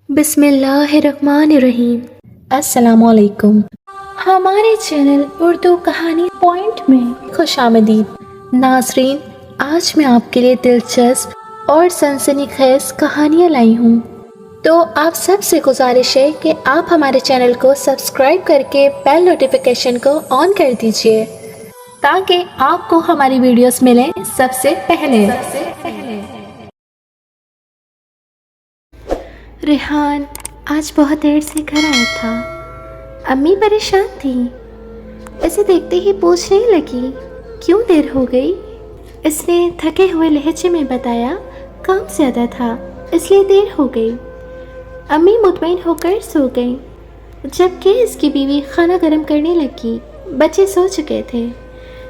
बिस्मिल्लाहिर्रहमानिर्रहीम। अस्सलामुअलैकुम। हमारे चैनल उर्दू कहानी पॉइंट में खुशामदीद। नाज़रीन, आज मैं आपके लिए दिलचस्प और सनसनीखेज कहानियाँ लाई हूँ। तो आप सबसे गुजारिश है कि आप हमारे चैनल को सब्सक्राइब करके बेल नोटिफिकेशन को ऑन कर दीजिए ताकि आपको हमारी वीडियोस मिलें सबसे पहले। रेहान आज बहुत देर से घर आया था। अम्मी परेशान थी। इसे देखते ही पूछने लगी, क्यों देर हो गई? इसने थके हुए लहजे में बताया, काम ज़्यादा था इसलिए देर हो गई। अम्मी मुतमईन होकर सो गई, जबकि इसकी बीवी खाना गर्म करने लगी। बच्चे सो चुके थे।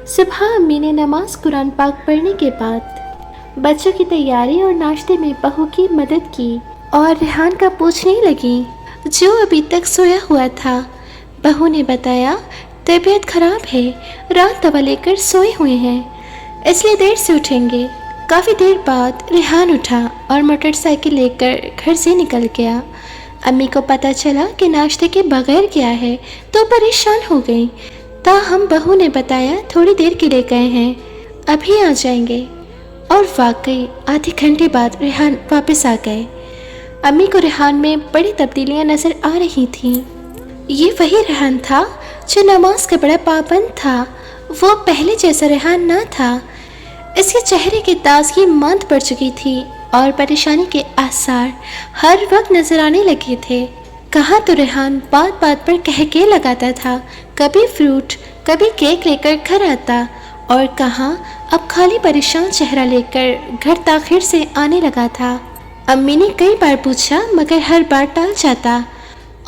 सुबह अम्मी ने नमाज कुरान पाक पढ़ने के बाद बच्चों की तैयारी और नाश्ते में बहू की मदद की और रेहान का पूछने लगी, जो अभी तक सोया हुआ था। बहू ने बताया, तबीयत खराब है, रात दवा लेकर सोए हुए हैं इसलिए देर से उठेंगे। काफ़ी देर बाद रेहान उठा और मोटरसाइकिल लेकर घर से निकल गया। अम्मी को पता चला कि नाश्ते के बगैर गया है तो परेशान हो गई। ताहम बहू ने बताया, थोड़ी देर के लिए गए हैं, अभी आ जाएंगे। और वाकई आधे घंटे बाद रेहान वापस आ गए। अम्मी को रेहान में बड़ी तब्दीलियां नज़र आ रही थीं। ये वही रेहान था जो नमाज का बड़ा पाबंद था। वो पहले जैसा रेहान ना था। इसके चेहरे की ताजगी मंद पड़ चुकी थी और परेशानी के आसार हर वक्त नजर आने लगे थे। कहाँ तो रेहान बात बात पर कह के लगाता था, कभी फ्रूट कभी केक लेकर घर आता, और कहाँ अब खाली परेशान चेहरा लेकर घर ताखिर से आने लगा था। अम्मी ने कई बार पूछा मगर हर बार टाल जाता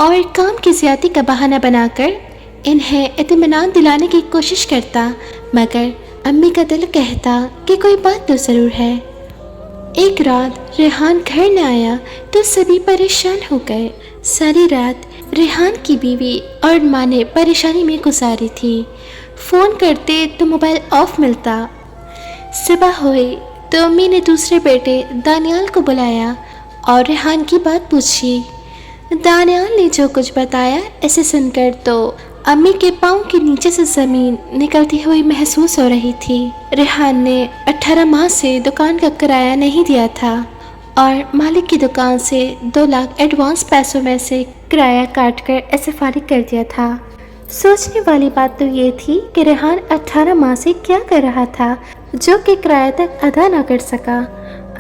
और काम की ज़्यादती का बहाना बनाकर इन्हें इत्मीनान दिलाने की कोशिश करता, मगर अम्मी का दिल कहता कि कोई बात तो ज़रूर है। एक रात रेहान घर न आया तो सभी परेशान हो गए। सारी रात रेहान की बीवी और माँ ने परेशानी में गुजारी थी। फ़ोन करते तो मोबाइल ऑफ मिलता। सुबह हुई तो अम्मी ने दूसरे बेटे दानियाल को बुलाया और रेहान की बात पूछी। दानियाल ने जो कुछ बताया, इसे सुनकर तो अम्मी के पाँव के नीचे से ज़मीन निकलती हुई महसूस हो रही थी। रेहान ने 18 माह से दुकान का किराया नहीं दिया था और मालिक की दुकान से 2 लाख एडवांस पैसों में से किराया काटकर ऐसे फारिग कर दिया था। सोचने वाली बात तो ये थी कि रेहान 18 माह से क्या कर रहा था जो कि किराया तक अदा ना कर सका।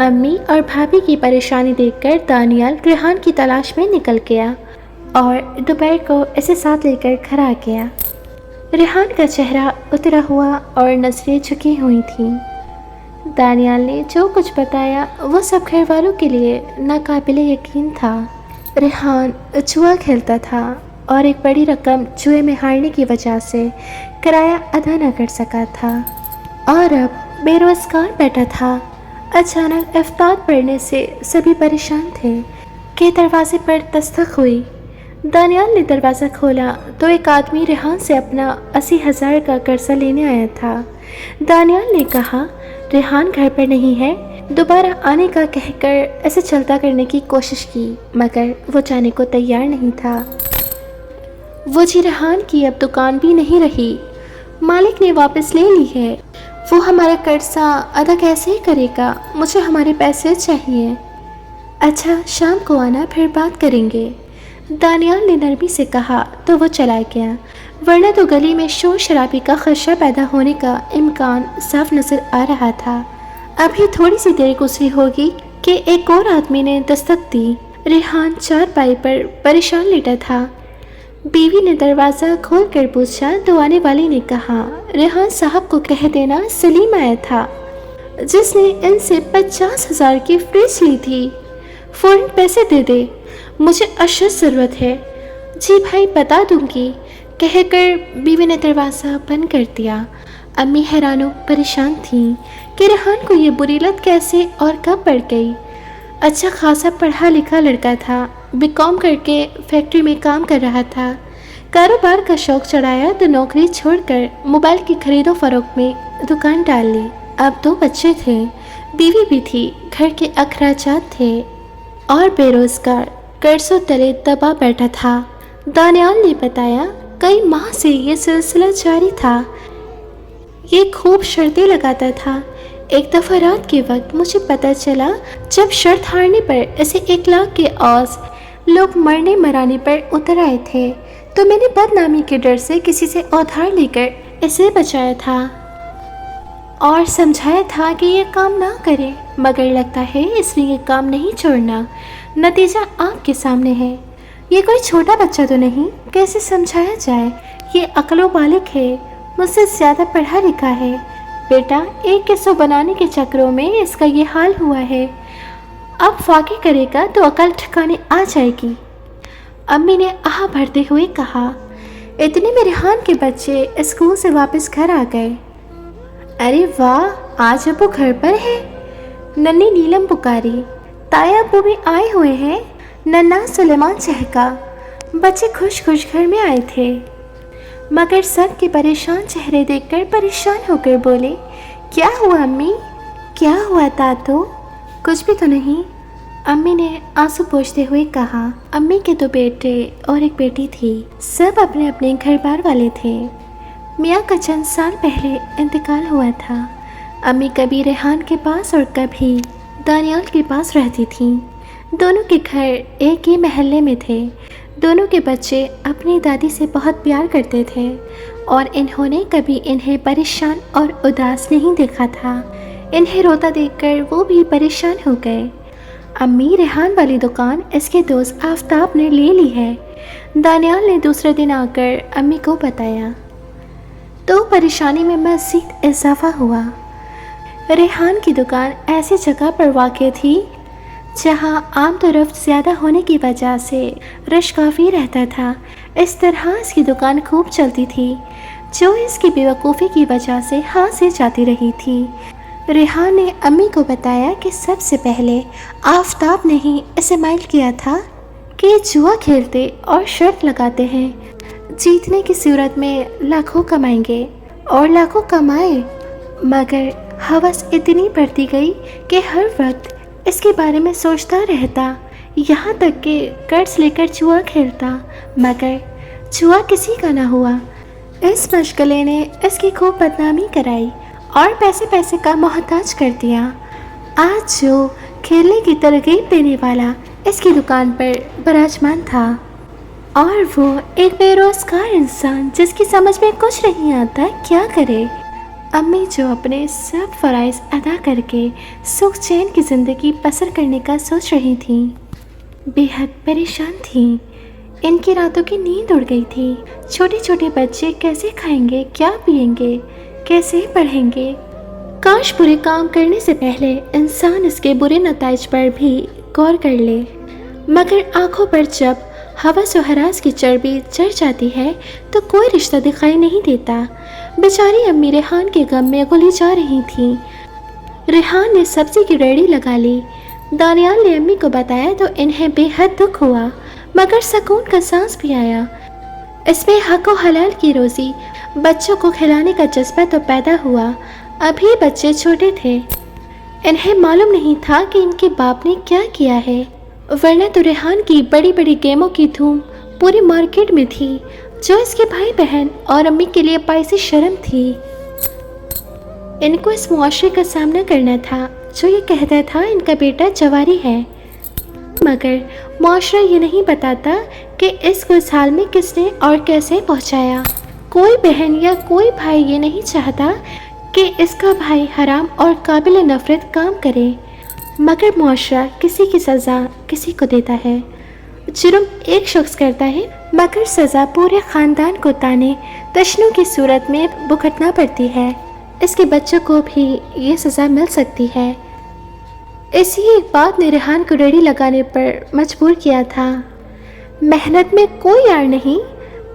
अम्मी और भाभी की परेशानी देखकर दानियाल रेहान की तलाश में निकल गया और दोपहर को इसे साथ लेकर घर आ गया। रेहान का चेहरा उतरा हुआ और नज़रें झुकी हुई थीं। दानियाल ने जो कुछ बताया वो सब घर वालों के लिए नाकाबिले यकीन था। रेहान जुआ खेलता था और एक बड़ी रकम जुए में हारने की वजह से किराया अदा न कर सका था और अब बेरोज़गार बैठा था। अचानक इफ्तार पड़ने से सभी परेशान थे कि दरवाजे पर दस्तक हुई। दानियाल ने दरवाज़ा खोला तो एक आदमी रेहान से अपना 80,000 का कर्जा लेने आया था। दानियाल ने कहा, रेहान घर पर नहीं है। दोबारा आने का कहकर ऐसे चलता करने की कोशिश की मगर वो जाने को तैयार नहीं था। वो जी रेहान की अब दुकान भी नहीं रही, मालिक ने वापस ले ली है। वो हमारा कर्जा अदा कैसे ही करेगा? मुझे हमारे पैसे चाहिए। अच्छा, शाम को आना, फिर बात करेंगे। दानियाल ने नरमी से कहा तो वो चला गया, वरना तो गली में शोर शराबी का खदशा पैदा होने का इम्कान साफ नज़र आ रहा था। अभी थोड़ी सी देर गुजरी होगी कि एक और आदमी ने दस्तक दी। रेहान चारपाई पर परेशान लेटा था। बीवी ने दरवाज़ा खोल कर पूछा तो आने वाले ने कहा, रेहान साहब को कह देना सलीम आया था जिसने इनसे 50,000 की फ्रिज ली थी, फ़ौरन पैसे दे दे, मुझे अशद ज़रूरत है। जी भाई, बता दूंगी, कहकर बीवी ने दरवाज़ा बंद कर दिया। अम्मी हैरान परेशान थीं कि रेहान को ये बुरी लत कैसे और कब पड़ गई। अच्छा खासा पढ़ा लिखा लड़का था, बीकॉम करके फैक्ट्री में काम कर रहा था। कारोबार का शौक चढ़ाया तो नौकरी छोड़कर मोबाइल की खरीदो फरोख्त में दुकान डाल ली। अब 2 बच्चे थे, बीवी भी थी, घर के अखराजात थे और बेरोज़गार कर्जों तले दबा बैठा था। दानियाल ने बताया कई माह से ये सिलसिला जारी था। ये खूब शर्तें लगाता था। एक दफ़ा रात के वक्त मुझे पता चला जब शर्त हारने पर इसे 1 लाख के औस लोग मरने मराने पर उतर आए थे, तो मैंने बदनामी के डर से किसी से उधार लेकर इसे बचाया था और समझाया था कि ये काम ना करे, मगर लगता है इसने ये काम नहीं छोड़ना। नतीजा आपके सामने है। ये कोई छोटा बच्चा तो नहीं, कैसे समझाया जाए? ये अक्लो बालिग है, मुझसे ज़्यादा पढ़ा लिखा है। बेटा, 1 के 100 बनाने के चक्रों में इसका ये हाल हुआ है। अब फाके करेगा तो अकल ठिकाने आ जाएगी। अम्मी ने आह भरते हुए कहा। इतने में रेहान के बच्चे स्कूल से वापस घर आ गए। अरे वाह, आज अबू घर पर है, नन्ही नीलम पुकारी। ताया अबू भी आए हुए हैं, नन्हा सुलेमान चहका। बच्चे खुश खुश घर में आए थे, मगर सब के परेशान चेहरे देखकर परेशान होकर बोले, क्या हुआ अम्मी? क्या हुआ तातो? कुछ भी तो नहीं, अम्मी ने आंसू पोंछते हुए कहा। अम्मी के 2 बेटे और 1 बेटी थी। सब अपने अपने घर बार वाले थे। मियाँ का चंद साल पहले इंतकाल हुआ था। अम्मी कभी रेहान के पास और कभी दानियाल के पास रहती थीं। दोनों के घर एक ही महल्ले में थे। दोनों के बच्चे अपनी दादी से बहुत प्यार करते थे और इन्होंने कभी इन्हें परेशान और उदास नहीं देखा था। इन्हें रोता देखकर वो भी परेशान हो गए। अम्मी, रेहान वाली दुकान इसके दोस्त आफताब ने ले ली है। दानियाल ने दूसरे दिन आकर अम्मी को बताया तो परेशानी में मज़ीद इजाफा हुआ। रेहान की दुकान ऐसी जगह पर वाक़ थी जहां आम तरफ ज़्यादा होने की वजह से रश काफ़ी रहता था। इस तरह इसकी दुकान खूब चलती थी, जो इसकी बेवकूफ़ी की वजह से हाथ से जाती रही थी। रेहान ने अम्मी को बताया कि सबसे पहले आफताब ने ही इसे माइल किया था कि जुआ खेलते और शर्त लगाते हैं, जीतने की सूरत में लाखों कमाएंगे और लाखों कमाए, मगर हवस इतनी बढ़ती गई कि हर वक्त इसके बारे में सोचता रहता, यहाँ तक कि कर्ज लेकर जुआ खेलता, मगर जुआ किसी का ना हुआ। इस मशगले ने इसकी खूब बदनामी कराई और पैसे पैसे का मोहताज कर दिया। आज जो खेलने की तरगीब देने वाला इसकी दुकान पर विराजमान था, और वो एक बेरोजगार इंसान जिसकी समझ में कुछ नहीं आता क्या करे। अम्मी जो अपने सब फ़राइज़ अदा करके सुख चैन की ज़िंदगी बसर करने का सोच रही थी, बेहद परेशान थी। इनकी रातों की नींद उड़ गई थी। छोटे छोटे बच्चे कैसे खाएंगे, क्या पिएंगे, कैसे पढ़ेंगे? काश बुरे काम करने से पहले इंसान इसके बुरे नताइज पर भी गौर कर ले, मगर आँखों पर जब हवस और हरास की चर्बी चढ़ जाती है तो कोई रिश्ता दिखाई नहीं देता। बेचारी अम्मी रेहान के गम में घुली जा रही थी। रेहान ने सब्जी की रेहड़ी लगा ली। दानियाल ने अम्मी को बताया तो इन्हें बेहद दुख हुआ, मगर सुकून का सांस भी आया। इसमें हक व हलाल की रोज़ी, बच्चों को खिलाने का जज्बा तो पैदा हुआ। अभी बच्चे छोटे थे, इन्हें मालूम नहीं था कि इनके बाप ने क्या किया है, वरना तो रेहान की बड़ी बड़ी गेमों की धूम पूरी मार्केट में थी, जो इसके भाई बहन और अम्मी के लिए बाइसी शर्म थी। इनको इस मुआशरे का सामना करना था जो ये कहता था इनका बेटा जवारी है, मगर मुआशरा ये नहीं बताता कि इसको इस हाल में किसने और कैसे पहुंचाया। कोई बहन या कोई भाई ये नहीं चाहता कि इसका भाई हराम और काबिल नफरत काम करे, मगर मुआशरा किसी की सज़ा किसी को देता है। जुर्म एक शख्स करता है, मगर सज़ा पूरे ख़ानदान को ताने तशनों की सूरत में भुगतना पड़ती है। इसके बच्चों को भी ये सज़ा मिल सकती है। इसी एक बात ने रेहान को रेहड़ी लगाने पर मजबूर किया था। मेहनत में कोई यार नहीं,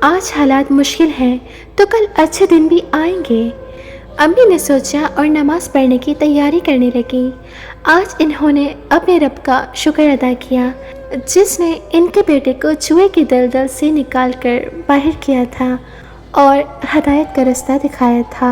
आज हालात मुश्किल हैं तो कल अच्छे दिन भी आएंगे। अम्मी ने सोचा और नमाज़ पढ़ने की तैयारी करने लगी। आज इन्होंने अपने रब का शुक्र अदा किया जिसने इनके बेटे को जुए की दलदल से निकाल कर बाहर किया था और हदायत का रास्ता दिखाया था।